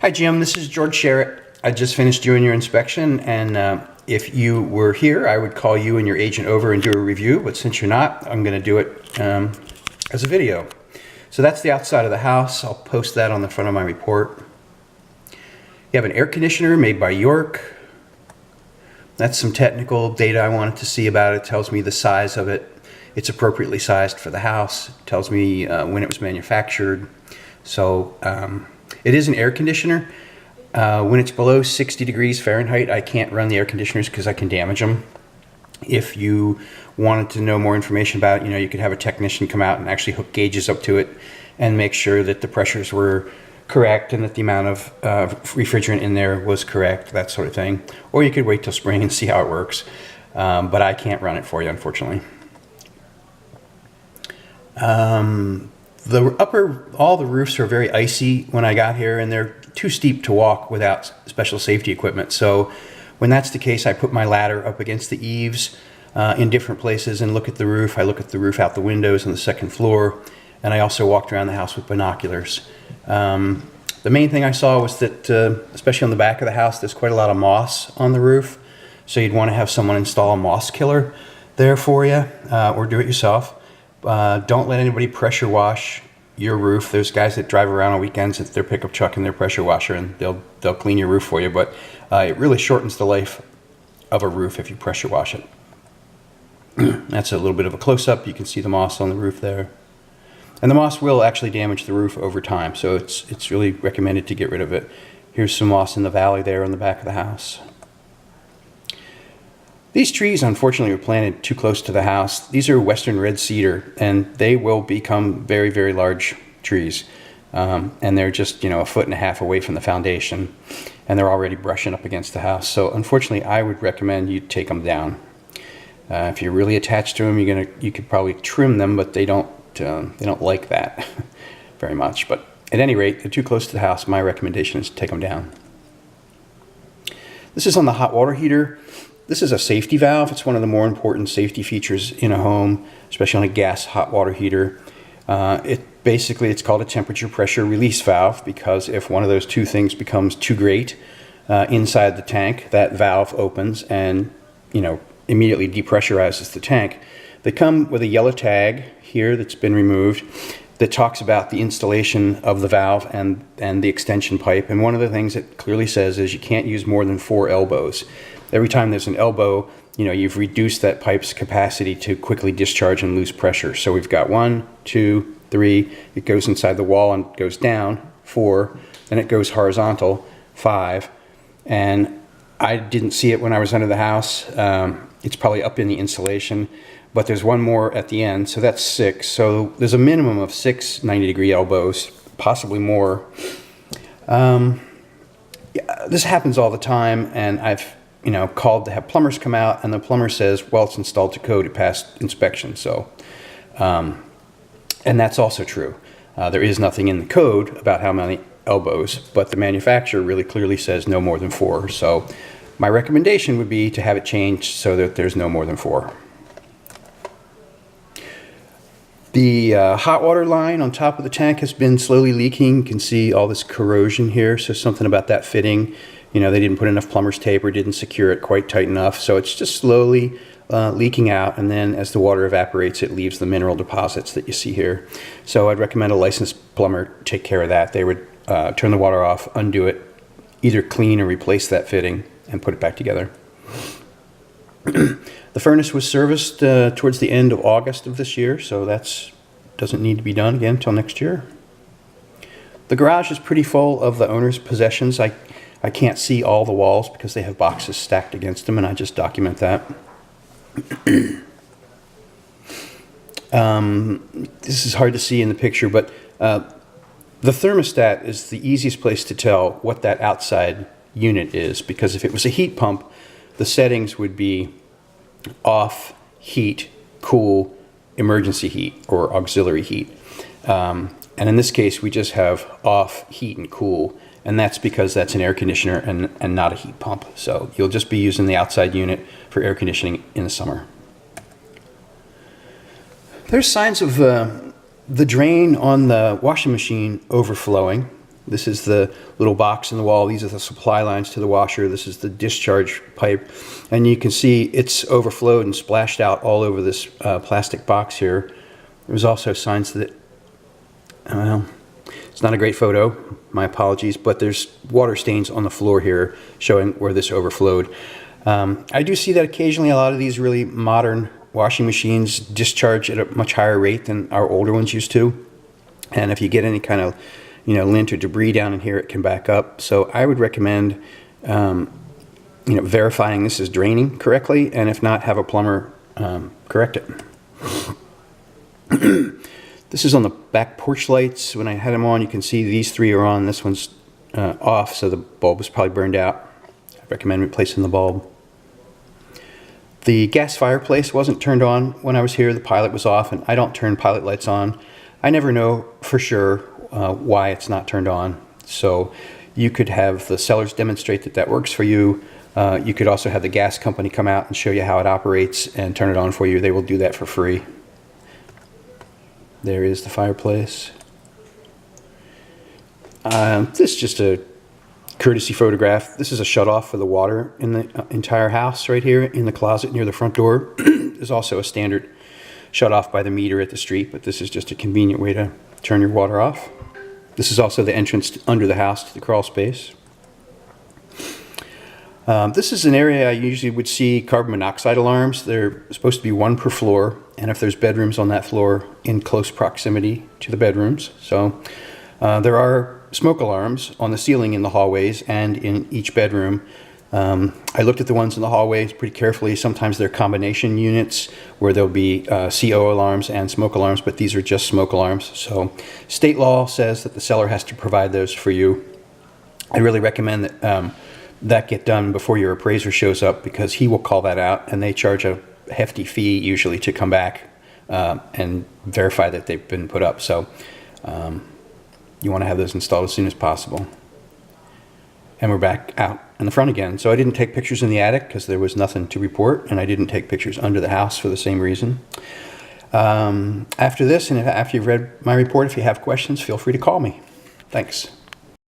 Hi Jim, this is George Sherritt. I just finished doing your inspection, and if you were here, I would call you and your agent over and do a review, but since you're not, I'm going to do it as a video. So that's the outside of the house. I'll post that on the front of my report. You have an air conditioner made by York. That's some technical data I wanted to see about it. It tells me the size of it. It's appropriately sized for the house. It tells me when it was manufactured. So it is an air conditioner. When it's below 60 degrees Fahrenheit, I can't run the air conditioners because I can damage them. If you wanted to know more information about it, you could have a technician come out and actually hook gauges up to it and make sure that the pressures were correct and that the amount of refrigerant in there was correct, that sort of thing. Or you could wait till spring and see how it works. But I can't run it for you, unfortunately. All the roofs are very icy when I got here, and they're too steep to walk without special safety equipment. So when that's the case, I put my ladder up against the eaves in different places and look at the roof. I look at the roof out the windows on the second floor, and I also walked around the house with binoculars. The main thing I saw was that, especially on the back of the house, there's quite a lot of moss on the roof. So you'd want to have someone install a moss killer there for you, or do it yourself. Don't let anybody pressure wash your roof. There's guys that drive around on weekends with their pickup truck and their pressure washer, and they'll clean your roof for you, but it really shortens the life of a roof if you pressure wash it. That's a little bit of a close-up. You can see the moss on the roof there. And the moss will actually damage the roof over time, so it's really recommended to get rid of it. Here's some moss in the valley there on the back of the house. These trees, unfortunately, were planted too close to the house. These are western red cedar, and they will become very, very large trees. And they're just, 1.5 feet away from the foundation, and they're already brushing up against the house. So, unfortunately, I would recommend you take them down. If you're really attached to them, you could probably trim them, but they don't like that very much. But at any rate, they're too close to the house. My recommendation is to take them down. This is on the hot water heater. This is a safety valve. It's one of the more important safety features in a home, especially on a gas hot water heater. It's called a temperature pressure release valve, because if one of those two things becomes too great inside the tank, that valve opens and immediately depressurizes the tank. They come with a yellow tag here that's been removed that talks about the installation of the valve and the extension pipe. And one of the things it clearly says is you can't use more than 4 elbows. Every time there's an elbow, you've reduced that pipe's capacity to quickly discharge and lose pressure. So we've got 1, 2, 3, it goes inside the wall and goes down, 4, then it goes horizontal, 5, and I didn't see it when I was under the house. It's probably up in the insulation, but there's one more at the end, so that's 6. So there's a minimum of 6 90-degree elbows, possibly more. This happens all the time, and I've called to have plumbers come out, and the plumber says, well, it's installed to code, it passed inspection. So, and that's also true. There is nothing in the code about how many elbows, but the manufacturer really clearly says no more than 4. So my recommendation would be to have it changed so that there's no more than 4. The hot water line on top of the tank has been slowly leaking. You can see all this corrosion here, so something about that fitting. They didn't put enough plumber's tape or didn't secure it quite tight enough, so it's just slowly leaking out, and then as the water evaporates, it leaves the mineral deposits that you see here. So I'd recommend a licensed plumber take care of that. They would turn the water off, undo it, either clean or replace that fitting, and put it back together. The furnace was serviced towards the end of August of this year, so that doesn't need to be done again until next year. The garage is pretty full of the owner's possessions. I can't see all the walls because they have boxes stacked against them, and I just document that. This is hard to see in the picture, but the thermostat is the easiest place to tell what that outside unit is, because if it was a heat pump, the settings would be off, heat, cool, emergency heat, or auxiliary heat. And in this case, we just have off, heat, and cool. And that's because that's an air conditioner and not a heat pump. So you'll just be using the outside unit for air conditioning in the summer. There's signs of the drain on the washing machine overflowing. This is the little box in the wall. These are the supply lines to the washer. This is the discharge pipe. And you can see it's overflowed and splashed out all over this plastic box here. There's also signs that, well, it's not a great photo, my apologies, but there's water stains on the floor here showing where this overflowed. I do see that occasionally a lot of these really modern washing machines discharge at a much higher rate than our older ones used to. And if you get any kind of, lint or debris down in here, it can back up. So I would recommend, verifying this is draining correctly, and if not, have a plumber correct it. This is on the back porch lights. When I had them on, you can see these three are on. This one's off, so the bulb was probably burned out. I recommend replacing the bulb. The gas fireplace wasn't turned on when I was here. The pilot was off, and I don't turn pilot lights on. I never know for sure why it's not turned on. So you could have the sellers demonstrate that that works for you. You could also have the gas company come out and show you how it operates and turn it on for you. They will do that for free. There is the fireplace. This is just a courtesy photograph. This is a shutoff for the water in the entire house right here in the closet near the front door. There's also a standard shutoff by the meter at the street, but this is just a convenient way to turn your water off. This is also the entrance under the house to the crawl space. This is an area I usually would see carbon monoxide alarms. They're supposed to be one per floor, and if there's bedrooms on that floor, in close proximity to the bedrooms. So there are smoke alarms on the ceiling in the hallways and in each bedroom. I looked at the ones in the hallways pretty carefully. Sometimes they're combination units where there'll be CO alarms and smoke alarms, but these are just smoke alarms. So state law says that the seller has to provide those for you. I really recommend that that get done before your appraiser shows up, because he will call that out, and they charge a hefty fee usually to come back and verify that they've been put up. So you want to have those installed as soon as possible. And we're back out in the front again. So I didn't take pictures in the attic because there was nothing to report, and I didn't take pictures under the house for the same reason. After this, and after you've read my report, if you have questions, feel free to call me. Thanks.